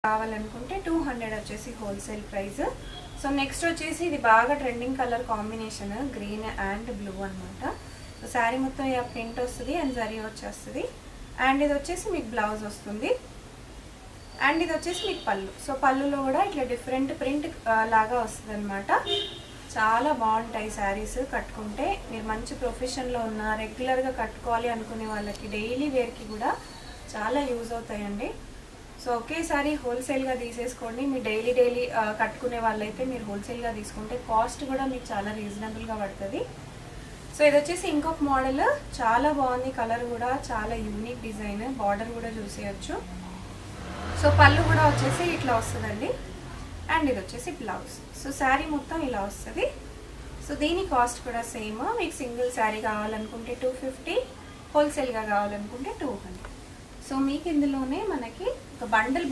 కావాలనుకుంటే 200 వచ్చేసి wholesale price. So next వచ్చేసి ఇది బాగా trending colour combination green and blue అనమాట. సో శారీ మొత్తం ఇలా ప్రింట్ వస్తుంది అండ్ జరీ వచ్చేస్తుంది. అండ్ ఇది వచ్చేసి మీకు బ్లౌజ్ వస్తుంది అండ్ ఇది వచ్చేసి మీకు పళ్ళు. సో పళ్ళులో కూడా ఇట్లా డిఫరెంట్ ప్రింట్ లాగా వస్తుంది అనమాట. చాలా బాగుంటాయి శారీస్ కట్టుకుంటే. మీరు మంచి ప్రొఫెషన్లో ఉన్న రెగ్యులర్గా కట్టుకోవాలి అనుకునే వాళ్ళకి డైలీ వేర్కి కూడా చాలా యూజ్ అవుతాయండి. సో ఒకేసారి హోల్సేల్గా తీసేసుకోండి. మీ డైలీ కట్టుకునే వాళ్ళైతే మీరు హోల్సేల్గా తీసుకుంటే కాస్ట్ కూడా మీకు చాలా రీజనబుల్గా పడుతుంది. సో ఇది వచ్చేసి ఇంకొక మోడల్, చాలా బాగుంది. కలర్ కూడా చాలా యూనిక్ డిజైన్. బార్డర్ కూడా చూసేయచ్చు. సో పళ్ళు కూడా వచ్చేసి ఇట్లా వస్తుందండి అండ్ ఇది వచ్చేసి బ్లౌజ్. సో శారీ మొత్తం ఇలా వస్తుంది. సో దీని కాస్ట్ కూడా సేమ్. మీకు సింగిల్ శారీ కావాలనుకుంటే 250, హోల్సేల్గా కావాలనుకుంటే 200. సో మీకు ఇందులోనే మనకి ఒక బండిల్